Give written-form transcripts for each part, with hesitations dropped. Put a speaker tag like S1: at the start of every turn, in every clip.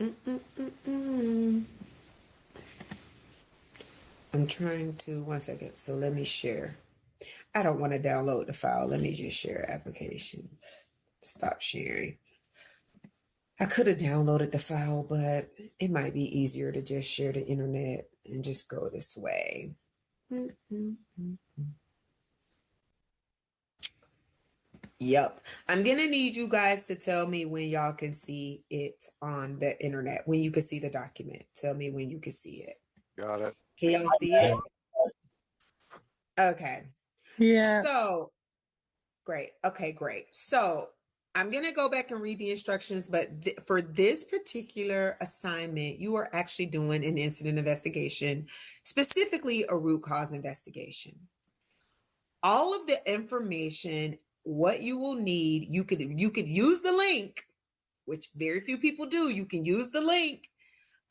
S1: Mm-mm-mm-mm. I'm trying to, one second. So let me share. I don't want to download the file. Let me just share application. Stop sharing. I could have downloaded the file, but it might be easier to just share the internet and just go this way. Mm-mm-mm. Yep. I'm gonna need you guys to tell me when y'all can see it on the internet, when you can see the document. Tell me when you can see it.
S2: Got it.
S1: Can y'all see it? Okay.
S3: Yeah.
S1: So great. Okay, great. So I'm gonna go back and read the instructions, but for this particular assignment, you are actually doing an incident investigation, specifically a root cause investigation. All of the information, what you will need, you could use the link, which very few people do. You can use the link,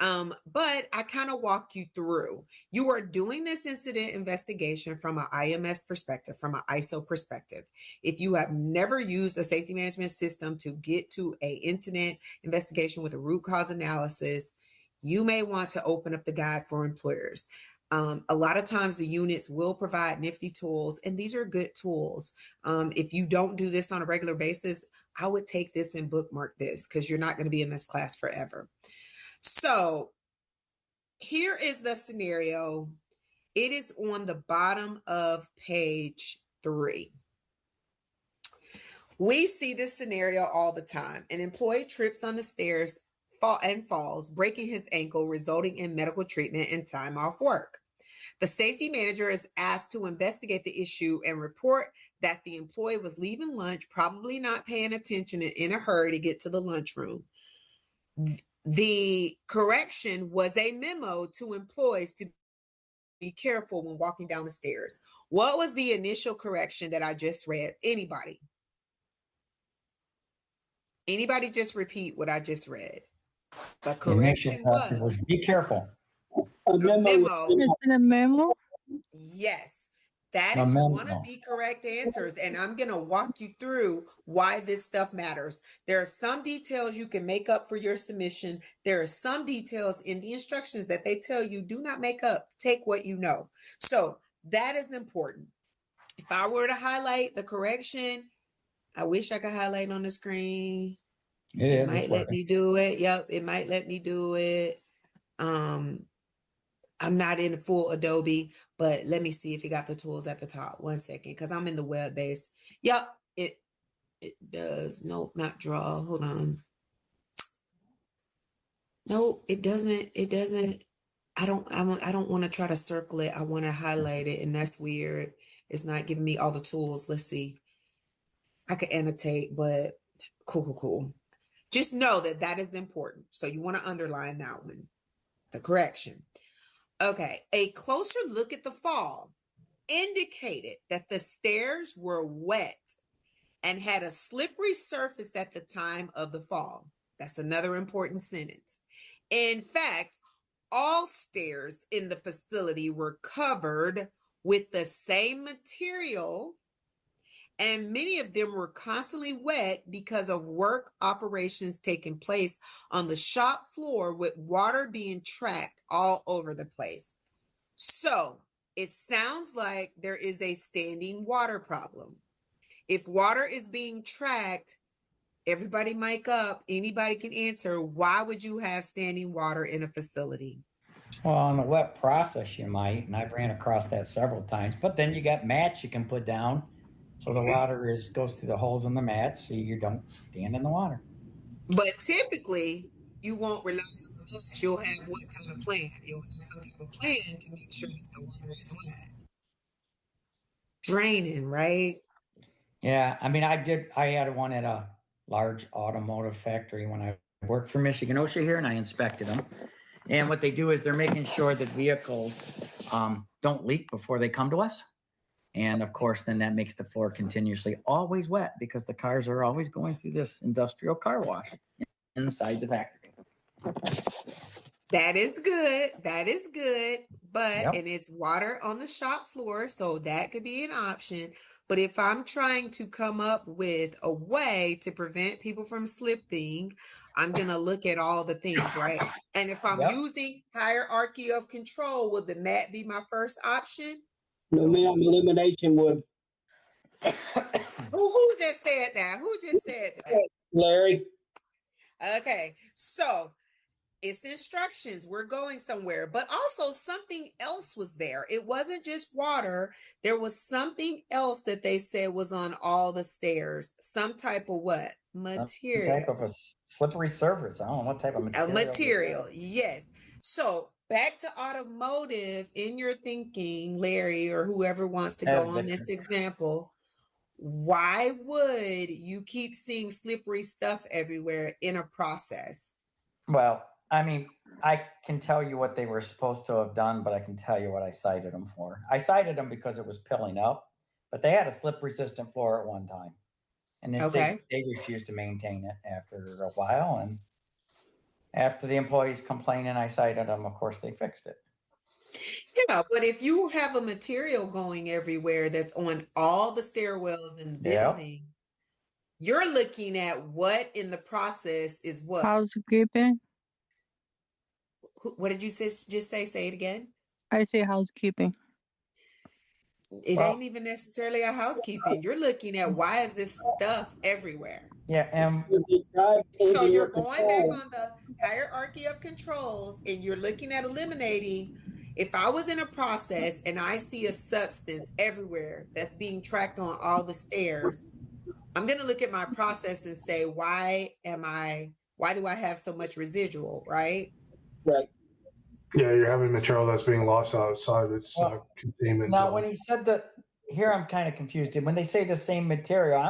S1: but I kind of walk you through. You are doing this incident investigation from an IMS perspective, from an ISO perspective. If you have never used a safety management system to get to a incident investigation with a root cause analysis, you may want to open up the guide for employers. A lot of times the units will provide nifty tools, and these are good tools. If you don't do this on a regular basis, I would take this and bookmark this because you're not going to be in this class forever. So here is the scenario. It is on the bottom of page 3. We see this scenario all the time. An employee trips on the stairs and falls, breaking his ankle, resulting in medical treatment and time off work. The safety manager is asked to investigate the issue and report that the employee was leaving lunch, probably not paying attention and in a hurry to get to the lunchroom. The correction was a memo to employees to be careful when walking down the stairs. What was the initial correction that I just read? Anybody? Anybody just repeat what I just read? The correction was
S4: be careful.
S1: a memo.
S3: It's in a memo.
S1: Yes, that
S4: A
S1: is
S4: memo.
S1: one of the correct answers. And I'm going to walk you through why this stuff matters. There are some details you can make up for your submission. There are some details in the instructions that they tell you do not make up. Take what you know. So that is important. If I were to highlight the correction, I wish I could highlight on the screen. It might let me do it. Yep, it might let me do it. I'm not in full Adobe, but let me see if it got the tools at the top. 1 second, because I'm in the web base. Yep, it does. Nope, not draw. Hold on. Nope, it doesn't. It doesn't. I don't want to try to circle it. I want to highlight it, and that's weird. It's not giving me all the tools. Let's see. I could annotate, but cool. Just know that that is important. So you want to underline that one, the correction. Okay, a closer look at the fall indicated that the stairs were wet and had a slippery surface at the time of the fall. That's another important sentence. In fact, all stairs in the facility were covered with the same material, and many of them were constantly wet because of work operations taking place on the shop floor with water being tracked all over the place. So it sounds like there is a standing water problem. If water is being tracked, everybody mic up, anybody can answer. Why would you have standing water in a facility?
S4: Well, on the wet process, you might, and I've ran across that several times. But then you got mats you can put down, so the water goes through the holes in the mats, so you don't stand in the water.
S1: But typically, you won't rely on mats. You'll have what kind of plan? You'll have some type of plan to make sure that the water is wet. Draining, right?
S4: Yeah, I mean, I had one at a large automotive factory when I worked for Michigan OSHA here, and I inspected them. And what they do is they're making sure that vehicles don't leak before they come to us. And of course, then that makes the floor continuously always wet because the cars are always going through this industrial car wash inside the factory.
S1: That is good. That is good. But,
S4: Yep.
S1: and it's water on the shop floor, so that could be an option. But if I'm trying to come up with a way to prevent people from slipping, I'm going to look at all the things, right? And if I'm
S4: Yep.
S1: using hierarchy of control, would the mat be my first option?
S2: No, ma'am, elimination would.
S1: Who just said that? Who just said that?
S2: Larry,
S1: Okay, so it's instructions. We're going somewhere, but also something else was there. It wasn't just water. There was something else that they said was on all the stairs. Some type of what?
S4: Some
S1: Material.
S4: type of a slippery surface. I don't know what type of
S1: A
S4: material.
S1: material, yes. So back to automotive in your thinking, Larry, or whoever wants to go on this example. Why would you keep seeing slippery stuff everywhere in a process?
S4: Well, I mean, I can tell you what they were supposed to have done, but I can tell you what I cited them for. I cited them because it was pilling up, but they had a slip resistant floor at one time. And they refused to maintain it after a while. And after the employees complaining, I cited them. Of course, they fixed it.
S1: Yeah, but if you have a material going everywhere that's on all the stairwells in the
S4: Yeah.
S1: building, you're looking at what in the process is what?
S3: Housekeeping.
S1: What did you just say? Say it again.
S3: I say housekeeping.
S1: It
S4: Well-
S1: ain't even necessarily a housekeeping. You're looking at why is this stuff everywhere?
S4: Yeah. And
S1: So you're going back on the hierarchy of controls and you're looking at eliminating. If I was in a process and I see a substance everywhere that's being tracked on all the stairs, I'm going to look at my process and say, why do I have so much residual, right?
S2: right.
S5: Yeah, you're having material that's being lost outside of its
S4: Well,
S5: containment
S4: now,
S5: zone.
S4: when he said that, here I'm kind of confused. When they say the same material,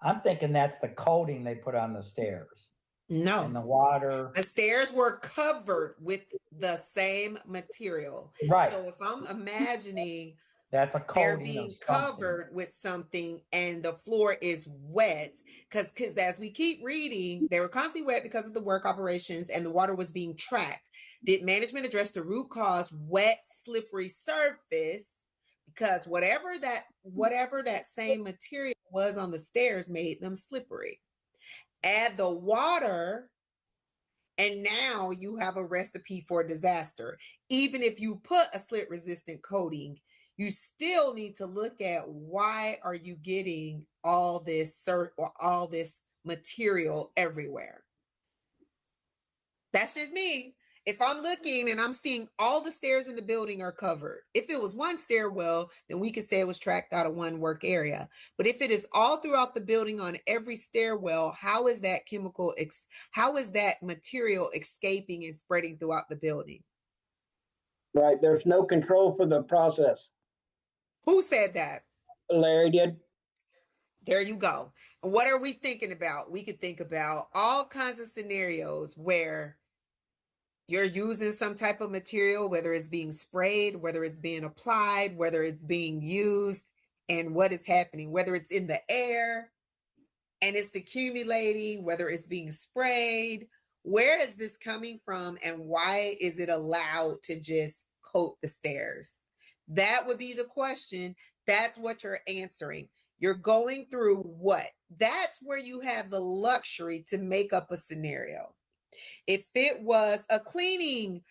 S4: I'm thinking that's the coating they put on the stairs
S1: No.
S4: and the water.
S1: The stairs were covered with the same material.
S4: Right.
S1: So if I'm imagining
S4: That's a
S1: they're
S4: coating
S1: being
S4: of something.
S1: covered with something and the floor is wet, because as we keep reading, they were constantly wet because of the work operations and the water was being tracked. Did management address the root cause, wet, slippery surface? Because whatever that same material was on the stairs made them slippery. Add the water, and now you have a recipe for disaster. Even if you put a slit resistant coating, you still need to look at why are you getting all this material everywhere. That's just me. If I'm looking and I'm seeing all the stairs in the building are covered, if it was one stairwell, then we could say it was tracked out of one work area. But if it is all throughout the building on every stairwell, how is that how is that material escaping and spreading throughout the building?
S2: Right. There's no control for the process.
S1: Who said that?
S2: Larry did.
S1: There you go. And what are we thinking about? We could think about all kinds of scenarios where you're using some type of material, whether it's being sprayed, whether it's being applied, whether it's being used, and what is happening, whether it's in the air and it's accumulating, whether it's being sprayed. Where is this coming from and why is it allowed to just coat the stairs? That would be the question. That's what you're answering. You're going through what? That's where you have the luxury to make up a scenario. If it was a cleaning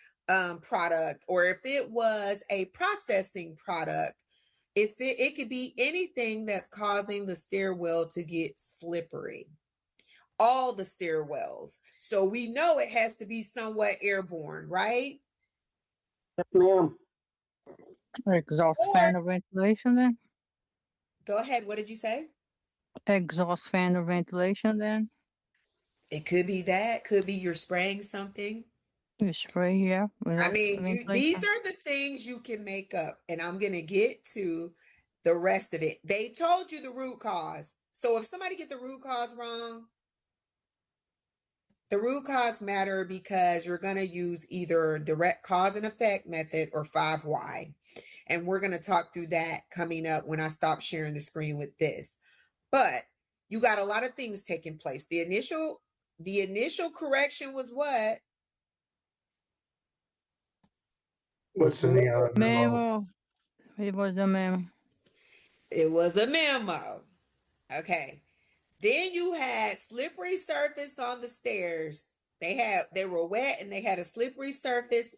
S1: product, or if it was a processing product, if it could be anything that's causing the stairwell to get slippery. All the stairwells. So we know it has to be somewhat airborne, right?
S2: Yes, ma'am.
S3: Exhaust fan or ventilation then?
S1: Go ahead. What did you say?
S3: Exhaust fan or ventilation then?
S1: It could be that. Could be you're spraying something.
S3: You spray, yeah.
S1: I
S3: without
S1: mean, these
S3: ventilation.
S1: are the things you can make up, and I'm going to get to the rest of it. They told you the root cause. So if somebody get the root cause wrong, the root cause matter because you're going to use either direct cause and effect method or 5 why. And we're going to talk through that coming up when I stop sharing the screen with this. But you got a lot of things taking place. The initial correction was what?
S5: What's sending out a memo?
S3: Memo. It was a memo.
S1: It was a memo. Okay. Then you had slippery surface on the stairs. They were wet and they had a slippery surface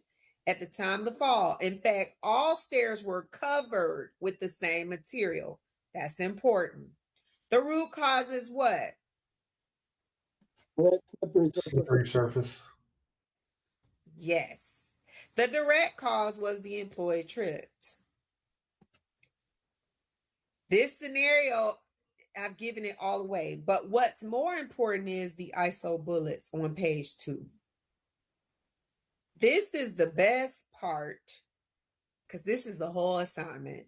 S1: at the time of the fall. In fact, all stairs were covered with the same material. That's important. The root cause is what?
S2: Wet, slippery surface.
S5: Slippery surface.
S1: Yes. The direct cause was the employee tripped. This scenario, I've given it all away, but what's more important is the ISO bullets on page 2. This is the best part because this is the whole assignment.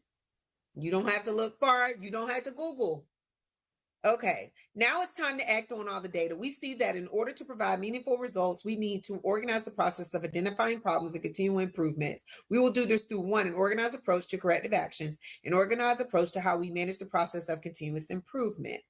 S1: You don't have to look far. You don't have to Google. Okay, now it's time to act on all the data. We see that in order to provide meaningful results, we need to organize the process of identifying problems and continual improvements. We will do this through 1, an organized approach to corrective actions, an organized approach to how we manage the process of continuous improvement.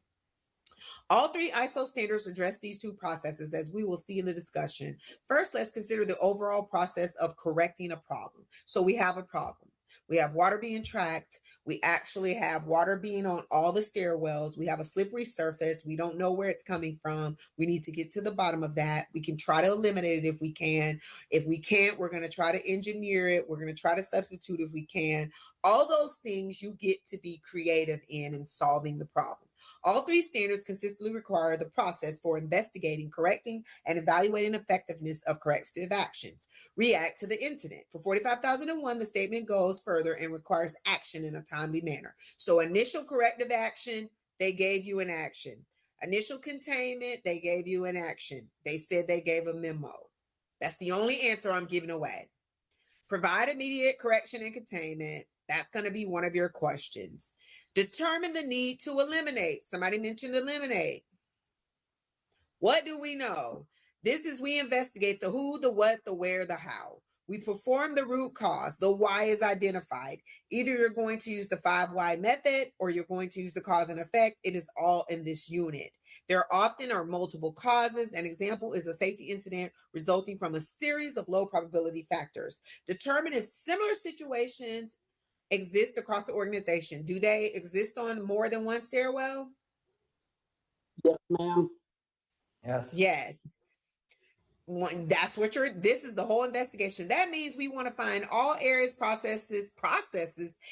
S1: All 3 ISO standards address these 2 processes, as we will see in the discussion. First, let's consider the overall process of correcting a problem. So we have a problem. We have water being tracked. We actually have water being on all the stairwells. We have a slippery surface. We don't know where it's coming from. We need to get to the bottom of that. We can try to eliminate it if we can. If we can't, we're going to try to engineer it. We're going to try to substitute if we can. All those things you get to be creative in solving the problem. All 3 standards consistently require the process for investigating, correcting, and evaluating effectiveness of corrective actions. React to the incident. For 45,001, the statement goes further and requires action in a timely manner. So initial corrective action, they gave you an action. Initial containment, they gave you an action. They said they gave a memo. That's the only answer I'm giving away. Provide immediate correction and containment. That's going to be one of your questions. Determine the need to eliminate. Somebody mentioned eliminate. What do we know? This is we investigate the who, the what, the where, the how. We perform the root cause. The why is identified. Either you're going to use the 5 why method or you're going to use the cause and effect. It is all in this unit. There often are multiple causes. An example is a safety incident resulting from a series of low probability factors. Determine if similar situations exist across the organization. Do they exist on more than one stairwell?
S2: Yes, ma'am.
S4: Yes.
S1: Yes. That's what this is the whole investigation. That means we want to find all areas, processes,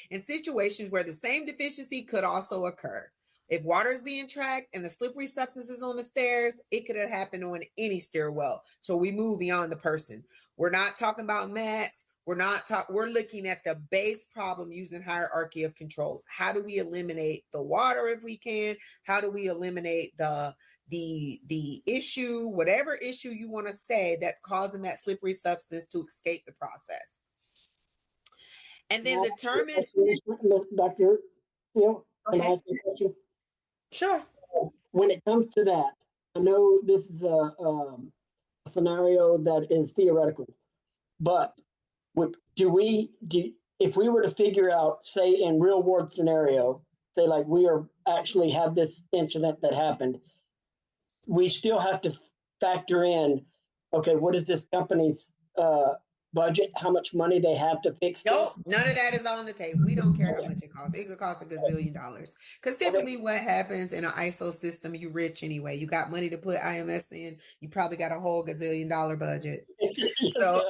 S1: and situations where the same deficiency could also occur. If water is being tracked and the slippery substances on the stairs, it could have happened on any stairwell. So we move beyond the person. We're not talking about mats. We're looking at the base problem using hierarchy of controls. How do we eliminate the water if we can? How do we eliminate the issue, whatever issue you want to say that's causing that slippery substance to escape the process? And then determine.
S2: Dr. Hill, can I
S1: Okay.
S2: ask you a question?
S1: Sure.
S2: When it comes to that, I know this is a scenario that is theoretical, but if we were to figure out, say in real world scenario, say like we are actually have this incident that happened, we still have to factor in, okay, what is this company's budget? How much money they have to fix
S1: Nope,
S2: this?
S1: none of that is on the table. We don't care how much it costs. It could cost $1 gazillion. Because typically what happens in an ISO system, you rich anyway. You got money to put IMS in, you probably got a whole $1 gazillion budget. So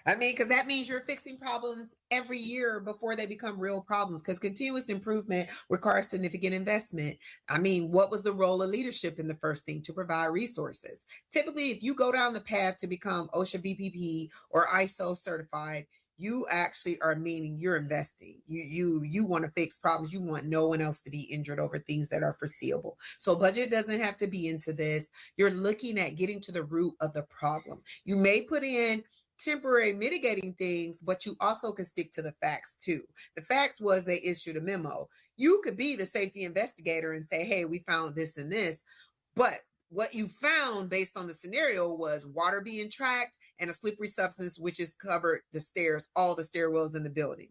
S1: I mean, because that means you're fixing problems every year before they become real problems, because continuous improvement requires significant investment. I mean, what was the role of leadership in the first thing? To provide resources. Typically, if you go down the path to become OSHA BPP or ISO certified, you actually are meaning you're investing. You want to fix problems. You want no one else to be injured over things that are foreseeable. So budget doesn't have to be into this. You're looking at getting to the root of the problem. You may put in temporary mitigating things, but you also can stick to the facts too. The facts was they issued a memo. You could be the safety investigator and say, hey, we found this and this, but what you found based on the scenario was water being tracked and a slippery substance, which has covered the stairs, all the stairwells in the building,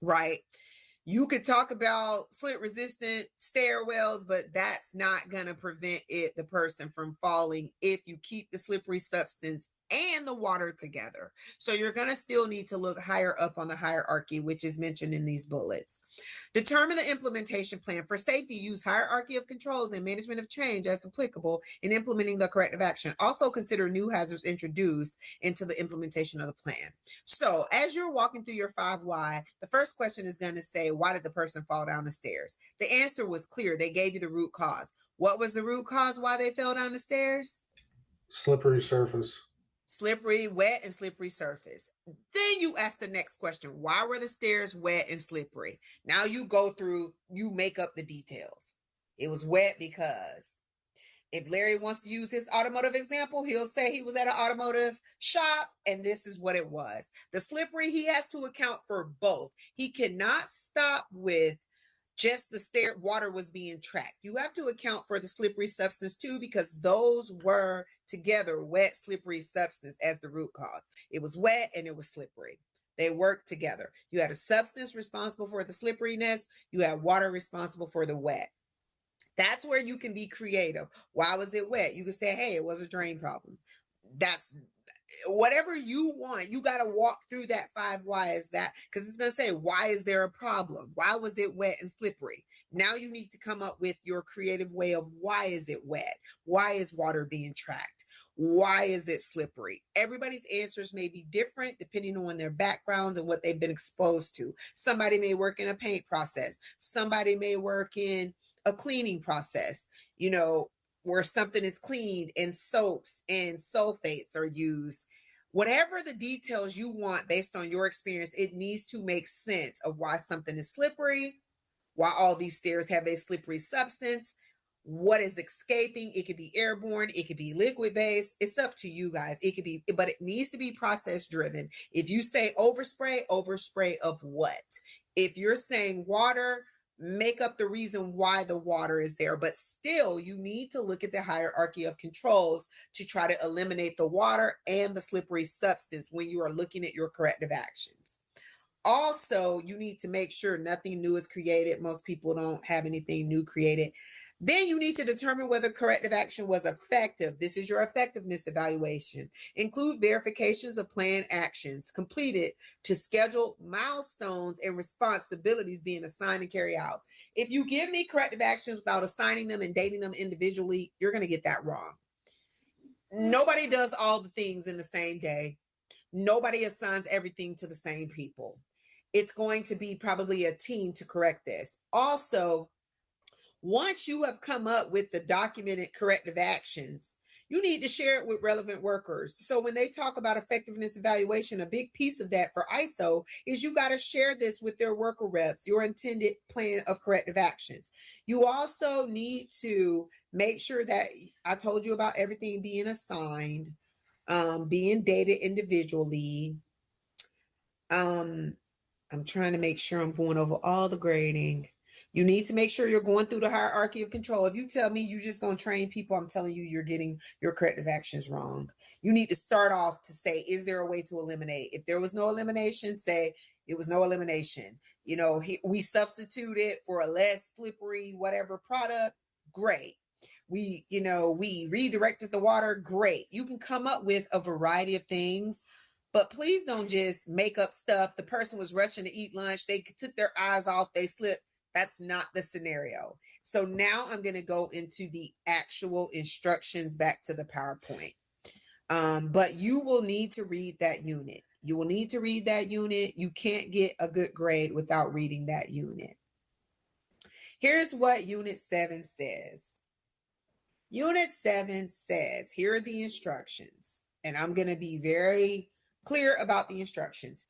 S1: right? You could talk about slip resistant stairwells, but that's not going to prevent the person from falling if you keep the slippery substance and the water together. So you're going to still need to look higher up on the hierarchy, which is mentioned in these bullets. Determine the implementation plan. For safety, use hierarchy of controls and management of change as applicable in implementing the corrective action. Also consider new hazards introduced into the implementation of the plan. So as you're walking through your 5 why, the first question is going to say, why did the person fall down the stairs? The answer was clear. They gave you the root cause. What was the root cause why they fell down the stairs?
S5: Slippery surface.
S1: Slippery, wet, and slippery surface. Then you ask the next question, why were the stairs wet and slippery? Now you go through, you make up the details. It was wet because. If Larry wants to use his automotive example, he'll say he was at an automotive shop and this is what it was. The slippery, he has to account for both. He cannot stop with just the stair water was being tracked. You have to account for the slippery substance too, because those were together wet, slippery substance as the root cause. It was wet and it was slippery. They worked together. You had a substance responsible for the slipperiness. You had water responsible for the wet. That's where you can be creative. Why was it wet? You can say, hey, it was a drain problem. That's whatever you want. You got to walk through that 5 whys, that because it's going to say, why is there a problem? Why was it wet and slippery? Now you need to come up with your creative way of why is it wet? Why is water being tracked? Why is it slippery? Everybody's answers may be different depending on their backgrounds and what they've been exposed to. Somebody may work in a paint process. Somebody may work in a cleaning process, where something is cleaned and soaps and sulfates are used. Whatever the details you want based on your experience, it needs to make sense of why something is slippery, why all these stairs have a slippery substance, what is escaping. It could be airborne, it could be liquid based. It's up to you guys. It could be, but it needs to be process driven. If you say overspray of what? If you're saying water, make up the reason why the water is there, but still you need to look at the hierarchy of controls to try to eliminate the water and the slippery substance when you are looking at your corrective actions. Also, you need to make sure nothing new is created. Most people don't have anything new created. Then you need to determine whether corrective action was effective. This is your effectiveness evaluation. Include verifications of planned actions completed to schedule milestones and responsibilities being assigned and carried out. If you give me corrective actions without assigning them and dating them individually, you're going to get that wrong. Nobody does all the things in the same day. Nobody assigns everything to the same people. It's going to be probably a team to correct this. Also, once you have come up with the documented corrective actions, you need to share it with relevant workers. So when they talk about effectiveness evaluation, a big piece of that for ISO is you got to share this with their worker reps, your intended plan of corrective actions. You also need to make sure that I told you about everything being assigned, being dated individually. I'm trying to make sure I'm going over all the grading. You need to make sure you're going through the hierarchy of control. If you tell me you're just going to train people, I'm telling you, you're getting your corrective actions wrong. You need to start off to say, is there a way to eliminate? If there was no elimination, say it was no elimination. We substituted for a less slippery, whatever product. Great. We redirected the water. Great. You can come up with a variety of things. But please don't just make up stuff. The person was rushing to eat lunch. They took their eyes off. They slipped. That's not the scenario. So now I'm going to go into the actual instructions back to the PowerPoint. But you will need to read that unit. You will need to read that unit. You can't get a good grade without reading that unit. Here's what Unit 7 says. Unit 7 says, here are the instructions. And I'm going to be very clear about the instructions.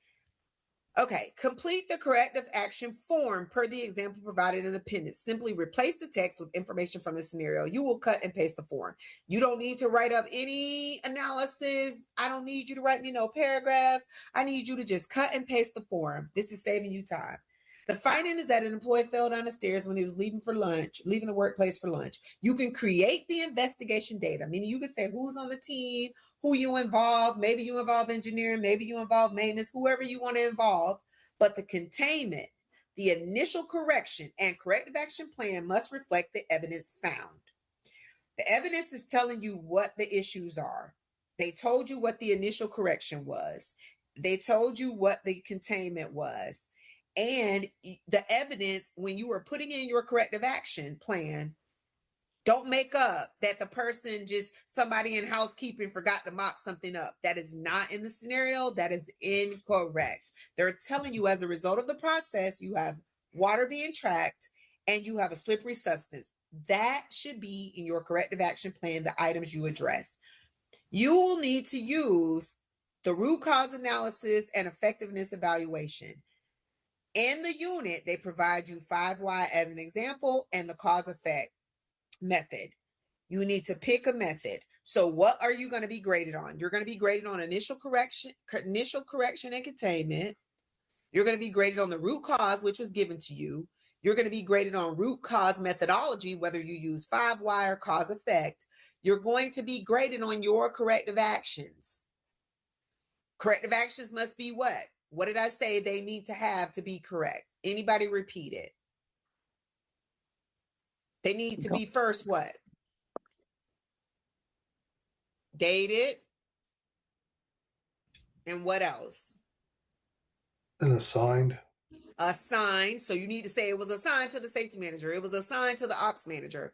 S1: Okay, complete the corrective action form per the example provided in the appendix. Simply replace the text with information from the scenario. You will cut and paste the form. You don't need to write up any analysis. I don't need you to write me no paragraphs. I need you to just cut and paste the form. This is saving you time. The finding is that an employee fell down the stairs when he was leaving the workplace for lunch. You can create the investigation data, meaning you can say who's on the team, who you involve. Maybe you involve engineering, maybe you involve maintenance, whoever you want to involve. But the containment, the initial correction, and corrective action plan must reflect the evidence found. The evidence is telling you what the issues are. They told you what the initial correction was. They told you what the containment was. And the evidence, when you were putting in your corrective action plan, don't make up that the person somebody in housekeeping forgot to mop something up. That is not in the scenario. That is incorrect. They're telling you as a result of the process, you have water being tracked and you have a slippery substance. That should be in your corrective action plan, the items you address. You will need to use the root cause analysis and effectiveness evaluation. In the unit, they provide you 5Y as an example and the cause effect method. You need to pick a method. So what are you going to be graded on? You're going to be graded on initial correction and containment. You're going to be graded on the root cause, which was given to you. You're going to be graded on root cause methodology, whether you use 5Y or cause effect. You're going to be graded on your corrective actions. Corrective actions must be what? What did I say they need to have to be correct? Anybody repeat it? They need to be first what? Dated. And what else?
S5: And assigned.
S1: Assigned. So you need to say it was assigned to the safety manager. It was assigned to the ops manager.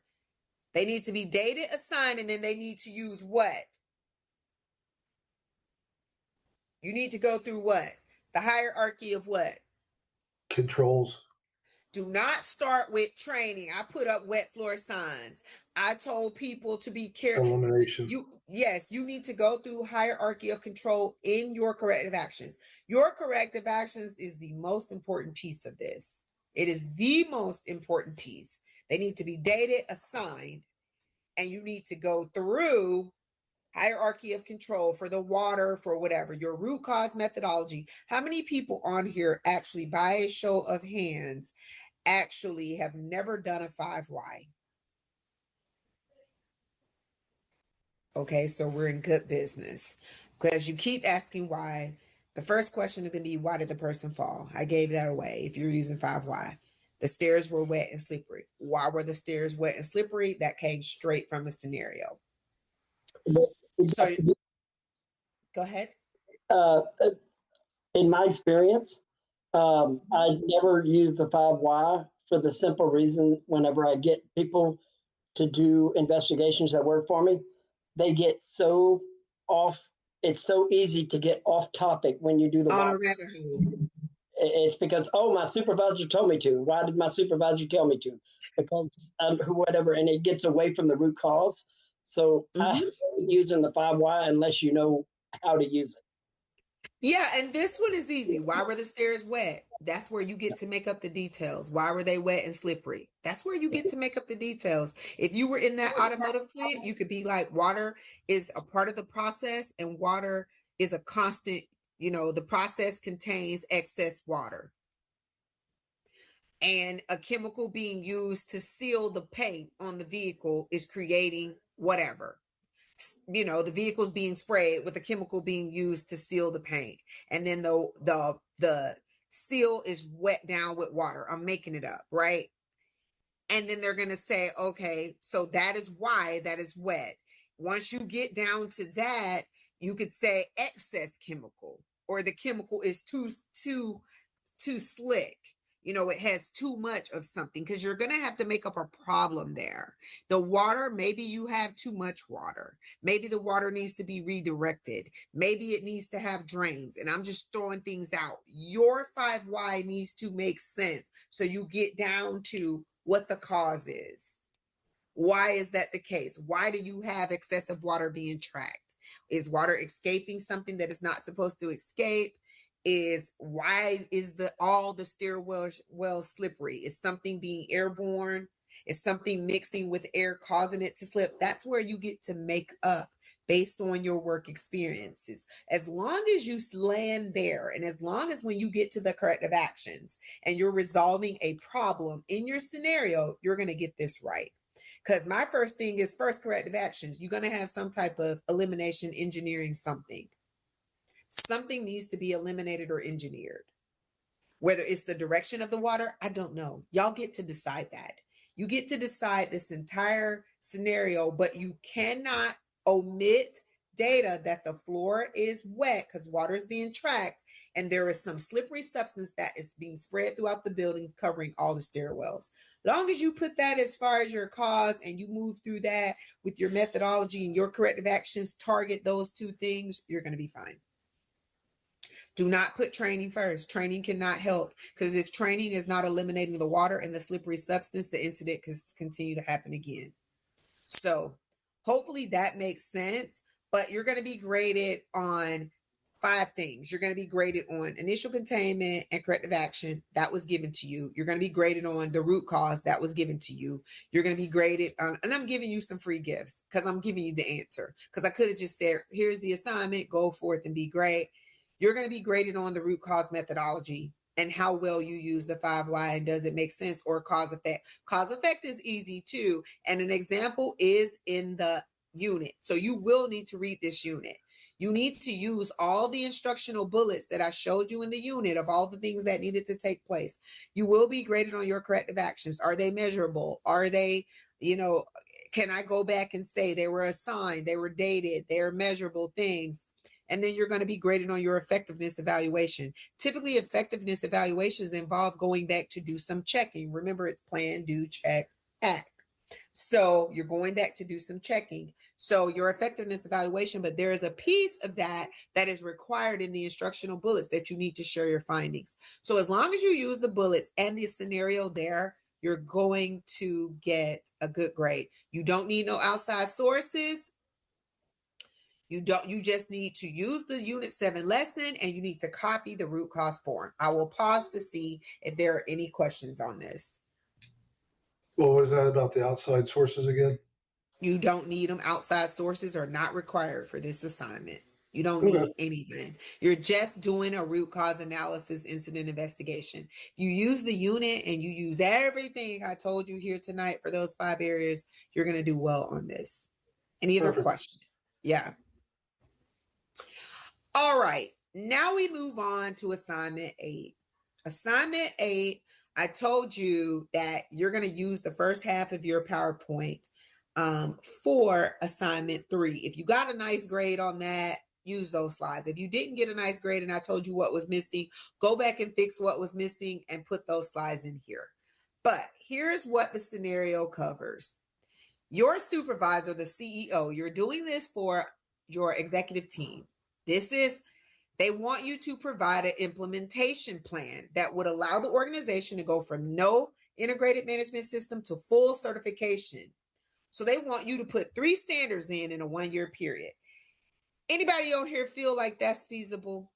S1: They need to be dated, assigned, and then they need to use what? You need to go through what? The hierarchy of what?
S5: Controls.
S1: Do not start with training. I put up wet floor signs. I told people to be careful.
S5: Elimination.
S1: You need to go through hierarchy of control in your corrective actions. Your corrective actions is the most important piece of this. It is the most important piece. They need to be dated, assigned, and you need to go through hierarchy of control for the water, for whatever, your root cause methodology. How many people on here actually, by a show of hands, actually have never done a 5Y? Okay, so we're in good business because you keep asking why. The first question is going to be, why did the person fall? I gave that away if you're using 5Y. The stairs were wet and slippery. Why were the stairs wet and slippery? That came straight from the scenario. So go ahead.
S2: In my experience, I never use the 5Y for the simple reason whenever I get people to do investigations that work for me, they get so off. It's so easy to get off topic when you do the
S1: On a
S2: walk.
S1: rabbit hole.
S2: It's because, oh, my supervisor told me to. Why did my supervisor tell me to? Because whatever, and it gets away from the root cause. So I hate using the 5Y unless you know how to use it.
S1: Yeah, and this one is easy. Why were the stairs wet? That's where you get to make up the details. Why were they wet and slippery? That's where you get to make up the details. If you were in that automotive plant, you could be like, water is a part of the process and water is a constant, the process contains excess water. And a chemical being used to seal the paint on the vehicle is creating whatever. The vehicle's being sprayed with a chemical being used to seal the paint. And then the seal is wet down with water. I'm making it up, right? And then they're going to say, okay, so that is why that is wet. Once you get down to that, you could say excess chemical, or the chemical is too slick. It has too much of something, because you're going to have to make up a problem there. The water, maybe you have too much water. Maybe the water needs to be redirected. Maybe it needs to have drains. And I'm just throwing things out. Your 5Y needs to make sense. So you get down to what the cause is. Why is that the case? Why do you have excessive water being tracked? Is water escaping something that is not supposed to escape? Why is all the stairwell slippery? Is something being airborne? Is something mixing with air causing it to slip? That's where you get to make up based on your work experiences. As long as you land there, and as long as when you get to the corrective actions and you're resolving a problem in your scenario, you're going to get this right. Because my first thing is first corrective actions. You're going to have some type of elimination engineering something. Something needs to be eliminated or engineered. Whether it's the direction of the water, I don't know. Y'all get to decide that. You get to decide this entire scenario, but you cannot omit, data that the floor is wet because water is being tracked and there is some slippery substance that is being spread throughout the building covering all the stairwells. Long as you put that as far as your cause and you move through that with your methodology and your corrective actions, target those two things, you're going to be fine. Do not put training first. Training cannot help because if training is not eliminating the water and the slippery substance, the incident can continue to happen again. So hopefully that makes sense, but you're going to be graded on 5 things. You're going to be graded on initial containment and corrective action that was given to you. You're going to be graded on the root cause that was given to you. You're going to be graded on, and I'm giving you some free gifts because I'm giving you the answer, because I could have just said, here's the assignment, go forth and be great. You're going to be graded on the root cause methodology and how well you use the 5 why and does it make sense, or cause effect. Cause effect is easy too. And an example is in the unit. So you will need to read this unit. You need to use all the instructional bullets that I showed you in the unit of all the things that needed to take place. You will be graded on your corrective actions. Are they measurable? Are they, can I go back and say they were assigned, they were dated, they're measurable things? And then you're going to be graded on your effectiveness evaluation. Typically, effectiveness evaluations involve going back to do some checking. Remember, it's plan, do, check, act. So you're going back to do some checking. So your effectiveness evaluation, but there is a piece of that that is required in the instructional bullets that you need to share your findings. So as long as you use the bullets and the scenario there, you're going to get a good grade. You don't need no outside sources. You just need to use the Unit 7 lesson and you need to copy the root cause form. I will pause to see if there are any questions on this.
S5: What was that about the outside sources again?
S1: You don't need them. Outside sources are not required for this assignment. You don't need anything. You're just doing a root cause analysis incident investigation. You use the unit and you use everything I told you here tonight for those 5 areas. You're going to do well on this. Any other questions? Yeah. All right, now we move on to assignment 8. Assignment 8, I told you that you're going to use the first half of your PowerPoint for assignment 3. If you got a nice grade on that, use those slides. If you didn't get a nice grade and I told you what was missing, go back and fix what was missing and put those slides in here. But here's what the scenario covers. Your supervisor, the CEO, you're doing this for your executive team. They want you to provide an implementation plan that would allow the organization to go from no integrated management system to full certification. So they want you to put 3 standards in a 1-year period. Anybody on here feel like that's feasible?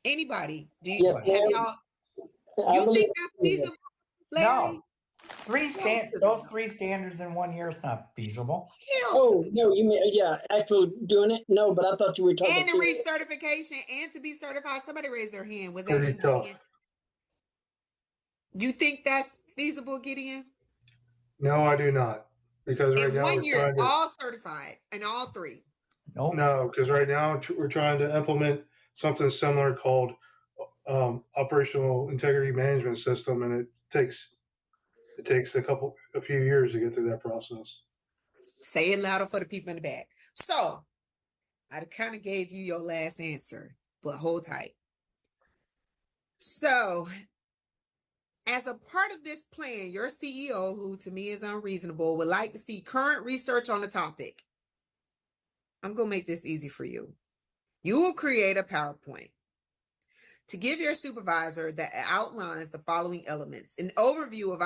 S1: Anybody?
S2: Yes,
S1: You think that's feasible, Larry?
S4: No. Those 3 standards in 1 year is not feasible.
S2: Oh, no, you mean, actually doing it? No, but I thought you were talking
S1: and to recertification and to be certified. Somebody raised their hand. Was that
S5: Pretty
S1: you,
S5: tough.
S1: Gideon? You think that's feasible, Gideon?
S5: No, I do not. Because right
S1: In
S5: now
S1: 1
S5: we're
S1: year,
S5: trying to,
S1: all certified in all 3.
S4: Nope.
S5: no, because right now we're trying to implement something similar called operational integrity management system, and it takes a few years to get through that process.
S1: Say it louder for the people in the back. So I kind of gave you your last answer, but hold tight. So as a part of this plan, your CEO, who to me is unreasonable, would like to see current research on the topic. I'm going to make this easy for you. You will create a PowerPoint to give your supervisor that outlines the following elements: an overview of